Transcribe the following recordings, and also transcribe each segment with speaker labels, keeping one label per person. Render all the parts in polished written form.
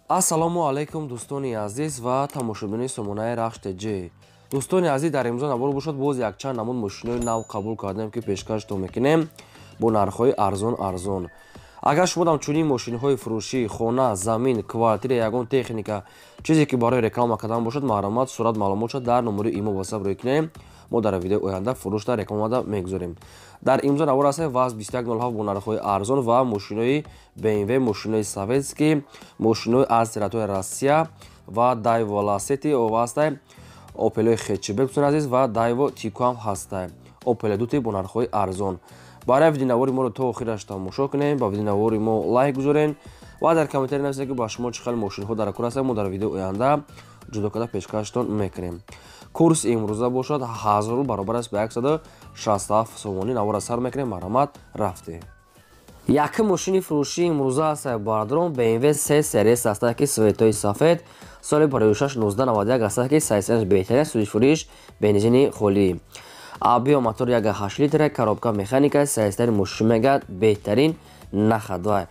Speaker 1: ассалому алайкум дӯстони азиз ва тамошобини сомонаи рахш ТЖ. дӯстони азиз, дар имрӯза набор бошад боз якчанд намуд мошинои нав қабул кардем ки пешкаштон мекунем бо нархҳои арзон. агар шумо дар чунин мошинҳои фурӯшӣ хона, замин, квартира, ягон техника чизе ки барои реклама кардан бошад, маълумот сурат маълумот шуд дар номери имо ватсап рӯй кунем. мо дар видеои оянда фурӯшда рекламада мегузорем. дар имзо навор аст ВАЗ 2107 бо нархҳои арзон ва мошинои BMW, мошинои советский, мошинои аз территорияи Россия ва Daewoo Lacetti овастай, Opel хчб бисёр азиз ва Daewoo Tico ҳам ҳастай. Opel дути бо нархҳои арзон. барои видеонавори моро то охираш тамошо кунем, ба видеонавори мо лайк гузорен ва дар комментари нависед ки ба шумо чӣ хел мошинҳо дар кор ҳастанд. мо дар видеои оянда ҷудо карда пешкаштон мекунем. курс имрӯза бошад 1000 рубл баробар аст ба 167 сомонӣ. навора сар мекунем. маромат рафте. як мошини фурӯшии имрӯза аст бардором BMW 3 серияс аст ки светои сафед, соли 46-1991 аст ки сайсиаш беҳтарин, сӯзишфурӯш бензини холӣ. Абио мотор 1.8 литр, коробка механика, сайстари мошин мега беҳтарин нахадвай.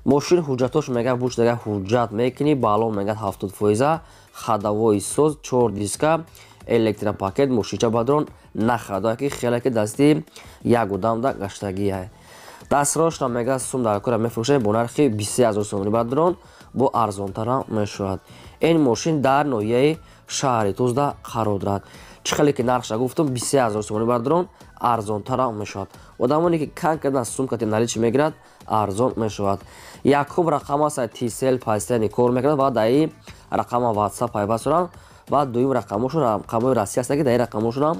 Speaker 1: мошин ҳуҷҷатош мега буч дага ҳуҷҷат мекунӣ, балон мега 70%, хадавои соз, 4 диска, электропакет, мошинча бадрон нахадвай ки хеле ки дасти ягудамда гаштагия. дастрошна мега сум дар кора мефурӯшад бо нархи 20000 сомонӣ бадрон, бо арзонтара мешавад. ин мошин дар ноҳияи шаҳри Тузда қарор дорад. чӣ хеле ки нархша гуфтам 20000 сомонӣ бадрон арзонтара мешавад. одамоне ки кам кардан сумкати наличи мегирад арзон мешавад. якум рақам аст TCL пайстани кор мекунад ва даи рақама WhatsApp пайваст доранд ва дуюм рақамошон рақамои Россия аст ки даи рақамошонам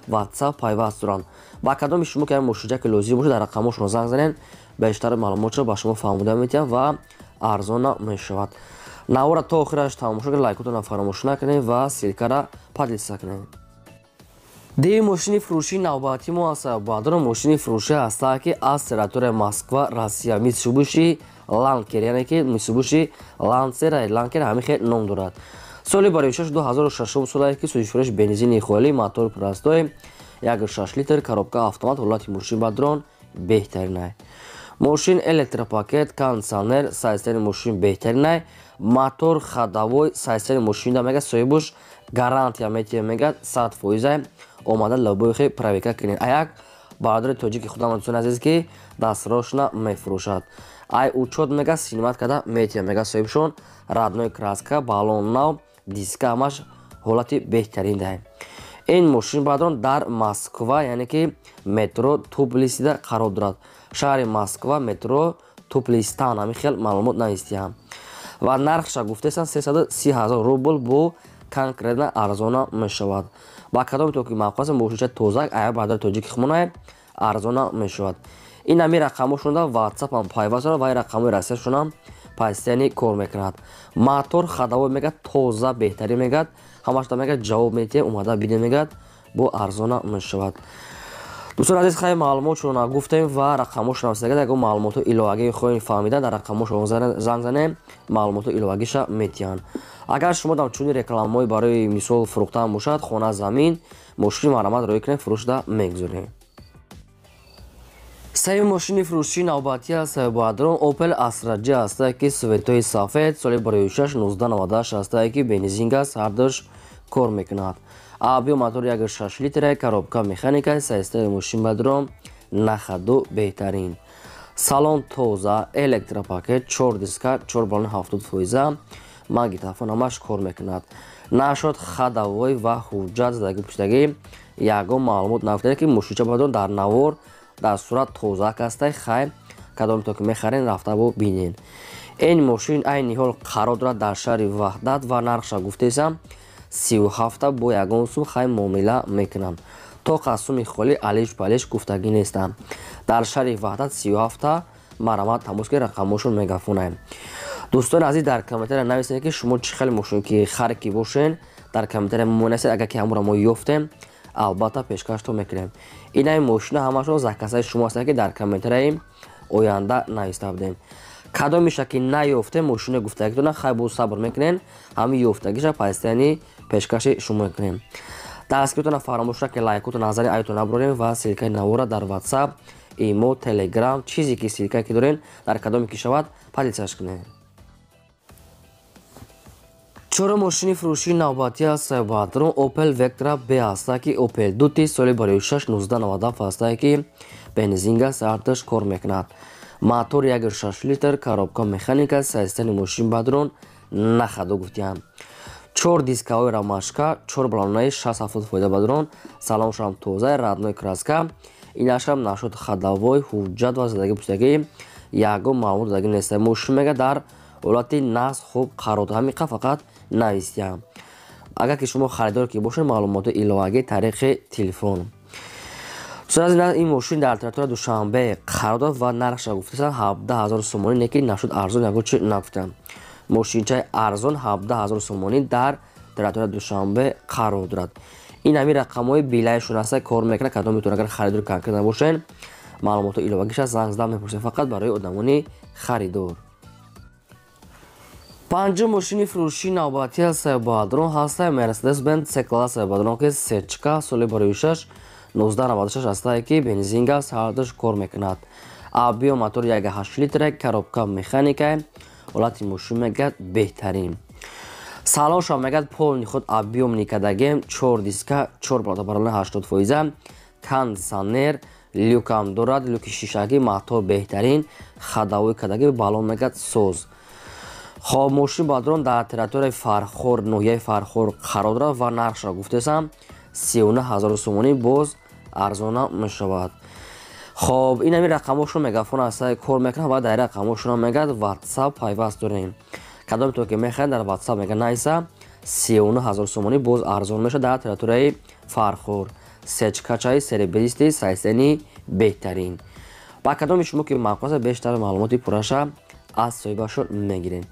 Speaker 1: WhatsApp пайваст доранд. ба кадоми шумо ки мошинҷа ки лозим бошад дар рақамошон занг занен, бештари маълумотро ба шумо фаҳмода метиҳам ва арзона мешавад. навора то охираш тамошо кунед, лайкотона фаромӯш накунед ва силкара поделиться кунед. ди мошини фурӯшии навбатии мо аст баъдро мошини фурӯшӣ аст ки аз территорияи Москва, Россия, Mitsubishi Lancer, яъне ки Mitsubishi Lancer ҳамин хел ном дорад. соли 2006 сола ки сӯзишфурӯш бензини холӣ, мотор простой, 1.6 литр, коробка автомат, ҳолати мошин бадрон беҳтарин. мошин электропакет, кондитсионер, сайстари мошин беҳтарин. мотор хадавой, сайстари мошин мега соҳибуш гарантия метия мега 100%. омада лобоихи правика кунед. як бародари тоҷики худам дӯстон азиз ки дастрошна мефурӯшад. ай учет мега синимат карда метия мега соҳибшон радной краска, балон нав, диска ҳамаш ҳолати беҳтарин даҳед. ин мошин баъдон дар Москва, яъне ки метро Туплисида қарор дорад. шаҳри Москва, метро Туплистан, ҳамин хел маълумот навистиҳам. ва нархша гуфтаистанд 330000 рубл бо конкретна арзона мешавад. ба кадоми то ки мавқеъ мошинча тоза ая бародари тоҷики хмонай арзона мешавад. ин ҳамин рақамошонда WhatsApp ҳам пайваст дорад ва ин рақамои Россияшонам пайстани кор мекунад. мотор хадавой мегад тоза беҳтарин мегад, ҳамашда мегад ҷавоб метия омада биде мегад, бо арзона мешавад. дӯстон азиз, хай маълумотшона гуфтем ва рақамошона нависагад, ягон маълумото иловагӣ хоҳем фаҳмида дар рақамошон занг занем, маълумото иловагиша метиҳанд. агар шумо дар чунин рекламаҳои барои мисол фурӯхтан бошад, хона, замин, мошини маромат рӯй кунед, фурӯшда мегузорем. сеюм мошини фурӯшии навбатӣ аст баъдро Opel Astra J аст ки светои сафед, соли 46-1998 аст ки бензин газ ҳардуш кор мекунад. абио мотор 1.6 литр, коробка механика, сайстаи мошин баъдро нахаду беҳтарин. салон тоза, электропакет, 4 диска, 4 балони 70%, магнитофон ҳамаш кор мекунад. нашод хадавой ва ҳуҷҷат задаги пуштагӣ ягон маълумот нафтаде ки мошинча баъдро дар навор дар сурат тоза кастай хай кадоми то ки мехарен рафта бо бинен. ин мошин айни ҳол қарор дорад дар шаҳри Ваҳдат ва нархша гуфтаистам 37 бо ягон сум хай муомила мекунанд. то қасуми холӣ алиш палиш гуфтагӣ нестам. дар шаҳри Ваҳдат 37 маромат тамос ки рақамошон мегафонем. дӯстон азиз, дар комментария нависед ки шумо чӣ хел мошин ки харки бошен, дар комментария монависед. агар ки ҳамуро мо ёфтем албатта пешкашто мекунем. инаи мошина ҳамашон закасаи шумо аст ки дар комментарияи оянда нависта будем. кадомиша ки наёфтем мошина гуфтагитона хай бо сабр мекунем, ҳамин ёфтагиша пайстани пешкаши шумо мекунем. дастгиритона фаромӯш ки лайкотон назари айтон набурем ва силкаи навора дар WhatsApp, имо, Telegram, чизе ки силка ки дорен дар кадоме ки шавад поделиться кунем. чора мошини фурӯшии навбатӣ аз Сайбадрон Opel Vectra B ҳастае ки Opel Duty соли 46-1997 ҳастае ки бензин газ арташ кор мекунад. мотор 1.6 литр, коробка механика, системаи мошин бадрон нахаду гуфтиям. 4 дискаҳои рамашка, 4 балонаи 6-7 фоида бадрон, салоншам тоза, радной краска, инашам нашуд хадавой, ҳуҷҷат ва задагӣ пӯстагӣ ягон маълумот додагӣ нест. Мошин мега дар ҳолати нақс хуб қарор ҳамиқа фақат навистиям. агар ки шумо харидор ки бошед маълумоти иловагӣ тариқи телефон. ин мошин дар територияи Душанбе қарор дорад ва нархша гуфтасан 17,000 сомонӣ, не ки нашуд арзон ягочи нафтам. мошинчаи арзон 17,000 сомонӣ дар територияи Душанбе қарор дорад. ин ҳамин рақамҳои билаишон аста кор мекунад, кадом метавонад агар харидори конкрет набошед маълумоти иловагиша занг зада мепурсед фақат барои одамони харидор. панҷум мошини фурӯшии навбатӣ аз Сайбадрон ҳастаи Mercedes-Benz C-Class Сайбадрон ки сечка соли 46-1996 ҳастае ки бензин газ ҳардаш кор мекунад. объем мотори 1.8 литр, коробка механика, ҳолати мошин мегӯяд беҳтарин. салоншам мегӯяд полни худ объем никадагем, 4 диска, 4 балота барони 80%, кондисионер, люкам дорад, люки шишагӣ, мотор беҳтарин, хадавои кадаги, балон мегӯяд соз. хоб мошин бадрон дар территорияи Фархор, ноҳияи Фархор қарор дорад ва нархша гуфтасам 39,000 сомонӣ, боз арзона мешавад. хоб ин ҳамин рақамҳошон мегафон аста кор мекунад ва дар рақамҳошон мегӯяд WhatsApp пайваст дорем. кадомтон ки мехоҳед дар WhatsApp мега найса 39,000 сомонӣ, боз арзон мешавад дар территорияи Фархор. сечкачаи серебристи сайсени беҳтарин. ба кадоми шумо ки мақсад аст бештар маълумоти пурраша аз соҳибашон мегирем.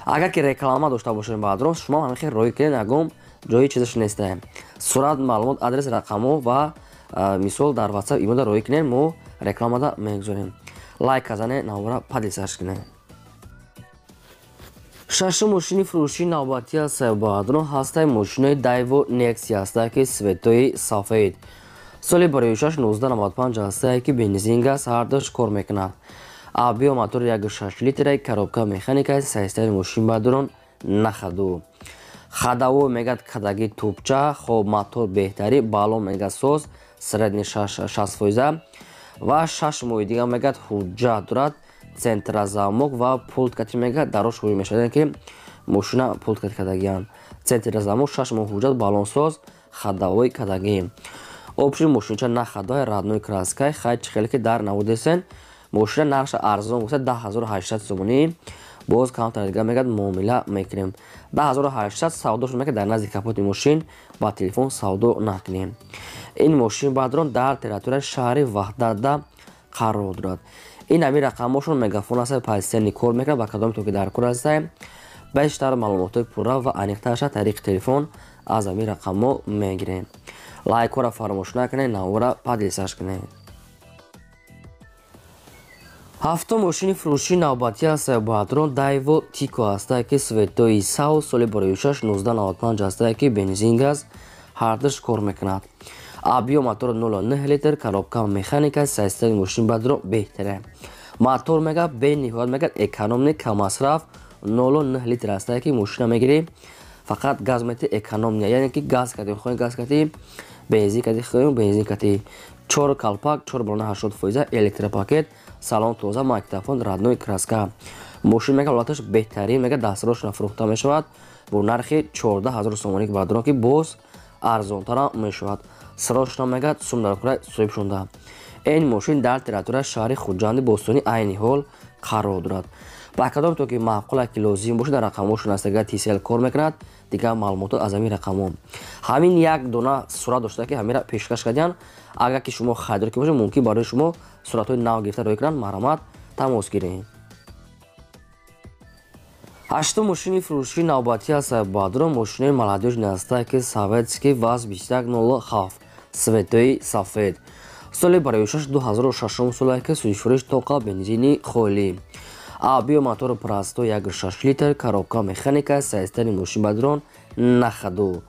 Speaker 1: агар ки реклама дошта бошед баъдро шумо ҳамихел роӣ кунед, ягон ҷои чизаш нестае. сурат маълумот, адрес, рақамҳо ва мисол дар WhatsApp имода роӣ кунед, мо рекламада мегузорем. лайк казане, навбара падисаш кунед. шашум мошини фурӯшии навбатӣ аз Сайбадрон ҳастаи мошинои Daewoo Nexia ҳастае ки светои сафед. соли 46-1995 ҳастае ки бензин газ ҳардаш кор мекунад. объем мотори 1.6 литр, коробка механика, системаи мошин бадрон нахаду. хадаво мегӯяд кадаги тӯбча, хоб мотор беҳтарӣ, балон мегӯяд соз, средни 60% ва 6 моҳи дига мегӯяд ҳуҷҷат дорад, центразамок ва пулткати мегӯяд дароз шурӯъ мешавад ки мошина пулткати кадагиам. центразамок, 6 моҳ ҳуҷҷат, балонсоз, хадавои кадагӣ. опшини мошинча нахадаи радной краскаи хайчи хеле ки дар наводесен. мошина нархша арзон гуфта 10,800 сомонӣ, боз камтар дига мегӯяд муомила мекунем. 10,800 савдошон мекунем, дар назди капоти мошин ба телефон савдо накунем. ин мошин бадрон дар территорияи шаҳри Ваҳдатда қарор дорад. ин ҳамин рақамҳошон мегафон аста позитсияни кор мекунад, ба кадоми то ки дар кор ҳастае бештар маълумотои пурра ва аниқтараша тариқи телефон аз ҳамин рақамҳо мегирем. лайкҳоро фаромӯш накунед, навбара падисаш кунед. ҳафтум мошини фурӯшии навбатӣ аз Сайбадрон Daewoo Tico ҳастае ки светои сав соли 46-1995 ҳастае ки бензин газ ҳардаш кор мекунад. объем мотор 0.9 литр, коробка механика, системаи мошин бадрон беҳтаре. мотор мега бениҳоят мега экономни камасраф 0.9 литр ҳастае ки мошина мегирӣ фақат газ мети экономния, яъне ки газ катӣ хоҳем газ катӣ, бензин катӣ хоҳем бензин катӣ. 4 калпак, 4 балона 80%, электропакет, салон тоза, мактафон, радной краска. мошин мега ҳолаташ беҳтарин мега дастрош нафрӯхта мешавад бо нархи 14,000 сомонӣ бадрон ки боз арзонтара мешавад. срочно мега сум дар кураи соҳиб шунда. ин мошин дар территорияи шаҳри Хуҷанди Бостонӣ айни ҳол қарор дорад. ба кадом то ки маъқуле ки лозим бошад дар рақамҳошон астага TCL кор мекунад, дигар маълумото аз ҳамин рақамҳо. ҳамин як дона сурат дошта ки ҳамира пешкаш кардиан. агар ки шумо харидор ки бошед мумкин барои шумо суратҳои нав гирифта роӣ кунанд, марҳамат тамос гиред. ҳаштум мошини фурӯшии навбатӣ аз Сайбадрон мошинои молодежни ҳастае ки Советский ВАЗ-2107 светои сафед. соли 46-2006 солае ки сӯзишвориш тоқа бензини холӣ. объем мотори простой 1.6 литр, коробка механика, системаи мошин бадрон нахаду.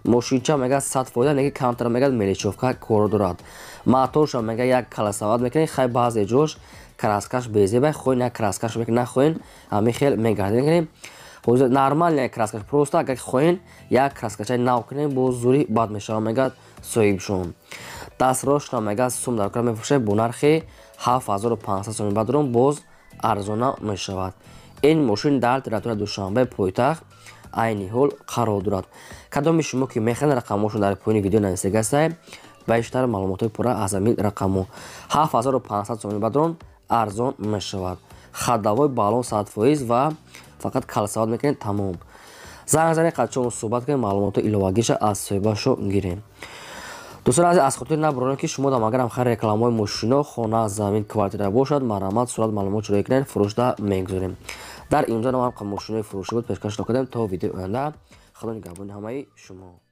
Speaker 1: мошинча мега 100%, неки камтар мега меличовка кор дорад. моторша мега як колесоват мекунед, хай баъзе ҷош краскаш безебай хоҳен як краскаш мекунед, нахоҳен ҳамин хел мегардонед. нормальная краска. Просто агар хоҳен як краскачаи нав кунем бо зури бад мешавад мегӯяд соҳибшон. Дастрошна мегӯяд сум дар кора мефурӯшад бо нархи 7500 сомон бадрон боз арзона мешавад. Ин мошин дар территорияи Душанбе пойтахт айни ҳол қарор дорад. Кадоми шумо ки мехоҳед рақамҳошон дар поёни видео нависта гастед бештар маълумотои пурра аз ҳамин рақамҳо 7500 сомони бадрон арзон мешавад. Хаддавой балон 100% ва фақат калсават мекунед тамом. занг занед қачон суҳбат кунед маълумоти иловагиша аз соҳибашо гирем. дӯстони азиз аз хотир набуронем ки шумо дар агарам хар рекламаҳои мошино хона замин квартира бошад марамат сурат маълумот ҷорӣ кунед фурӯшта мегузорем. дар имзо навам мошинои фурӯшӣ буд пешкаш кардем то видеои оянда. худо нигаҳбони ҳамаи шумо.